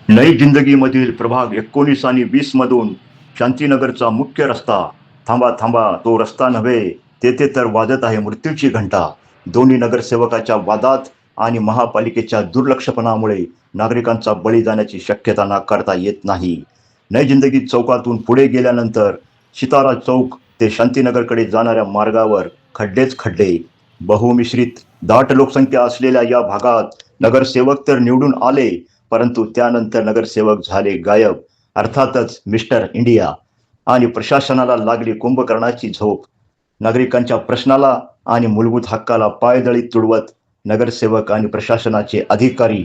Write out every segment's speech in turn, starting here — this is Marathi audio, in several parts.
नई जिंदगीमधील प्रभाग 19 आणि 20 मधून शांतीनगरचा मुख्य रस्ता. थांबा थांबा, तो रस्ता नव्हे, तेथे तर वाजत आहे मृत्यूची घंटा. दोन्ही नगरसेवकाच्या वादात आणि महापालिकेच्या दुर्लक्षपणामुळे नागरिकांचा बळी जाण्याची शक्यता नाकारता येत नाही. नई जिंदगी चौकातून पुढे गेल्यानंतर सितारा चौक ते शांतीनगरकडे जाणाऱ्या मार्गावर खड्डेच खड्डे. बहुमिश्रित दाट लोकसंख्या असलेल्या या भागात नगरसेवक तर निवडून आले, परंतु त्यानंतर नगरसेवक झाले गायब. अर्थातच मिस्टर इंडिया. आणि प्रशासनाला लागली कुंभकर्णाची झोप. नागरिकांच्या प्रश्नाला आणि मूलभूत हक्काला पायदळी तुडवत नगरसेवक आणि प्रशासनाचे अधिकारी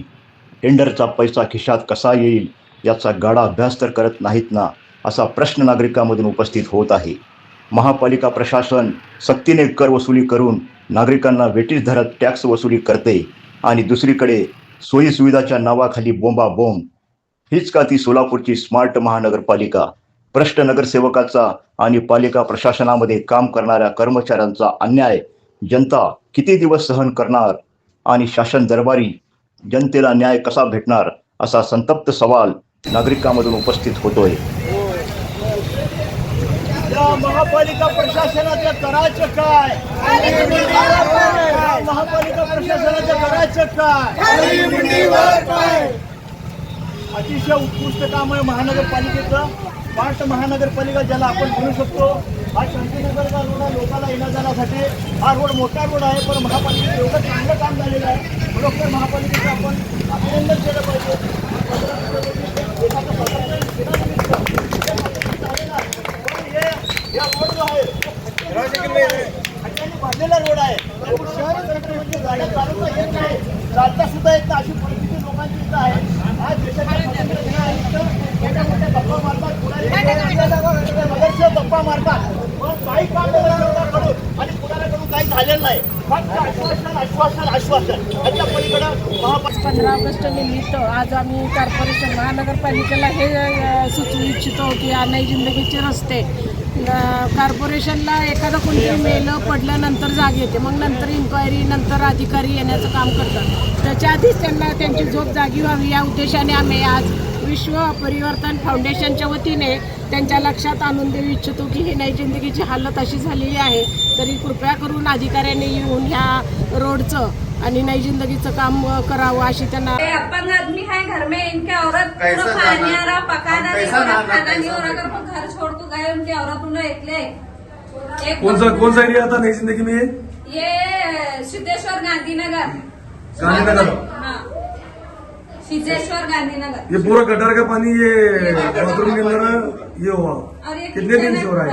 टेंडरचा पैसा खिशात कसा येईल याचा गाढा अभ्यास तर करत नाहीत ना, असा प्रश्न नागरिकांमधून उपस्थित होत आहे. महापालिका प्रशासन सक्तीने कर वसुली करून नागरिकांना वेठीस धरत टॅक्स वसुली करते आणि दुसरीकडे सोयीसुविधाच्या नावाखाली बोंबाबोंब. हीच का ती सोलापूरची स्मार्ट महानगरपालिका? भ्रष्ट नगरसेवकाचा आणि पालिका प्रशासनामध्ये काम करणाऱ्या कर्मचाऱ्यांचा अन्याय जनता किती दिवस सहन करणार आणि शासन दरबारी जनतेला न्याय कसा भेटणार, असा संतप्त सवाल नागरिकांमधून उपस्थित होतोय. महापालिका प्रशासनाचं करायचं काय? महापालिका प्रशासनाचं करायचं काय? अतिशय उत्कृष्ट काम आहे महानगरपालिकेचं. स्मार्ट महानगरपालिका ज्याला आपण म्हणू शकतो. हा शांतीनगरचा रोड आहे, लोकांना येण्या जाण्यासाठी हा रोड मोठा रोड आहे, पण महापालिकेचं एवढं चांगलं काम झालेलं आहे. बरोबर, महापालिकेचं आपण अभिनंदन केलं पाहिजे. या रोड जो आहे बांधलेला रोड आहे, गाड्या चालवता येत नाही, चालता सुद्धा येत नाही, अशी परिस्थिती लोकांची इथं आहे. हा देशाच्या मोठ्या मोठ्या गप्पा मारतात, नगरसेवक गप्पा मारतात, पण काही काम नगरसेवकाकडून आणि पुढाऱ्याकडून काही झालेलं नाही. फक्त आश्वासन आश्वासन आश्वासन. त्याच्या पलीकडं 15 ऑगस्ट निमित्त आज आम्ही कॉर्पोरेशन महानगरपालिकेला हे सुचवू इच्छितो की नई जिंदगीचे रस्ते कॉर्पोरेशनला एखादं कोणतरी मेलं पडलं नंतर जाग येते, मग नंतर इन्क्वायरी, नंतर अधिकारी येण्याचं काम करतात. त्याच्या आधीच त्यांना त्यांची झोप जागी व्हावी या उद्देशाने आम्ही आज विश्व परिवर्तन फाउंडेशनच्या वतीने त्यांच्या लक्षात आणून देऊ इच्छितो की ही नई जिंदगीची हालत अशी झालेली आहे, तरी कृपया करून अधिकाऱ्यांनी येऊन ह्या रोडचं आणि नई जिंदगीचं काम करावं अशी त्यांना. अपंग आदमी है घर में, इनके औरत पूरा पानी आ रहा, पकाना नहीं हो रहा, खाना नहीं हो रहा, अगर वो घर छोड़ को गए उनकी औरत उन्हें एकले. कौन सा एरिया था नई जिंदगी में? ये सिद्धेश्वर गांधीनगर. हाँ, सिद्धेश्वर गांधीनगर. ये पूरा गटर का पानी ये बाथरूम के अंदर ये हुआ. और ये कितने दिन से हो रहा है?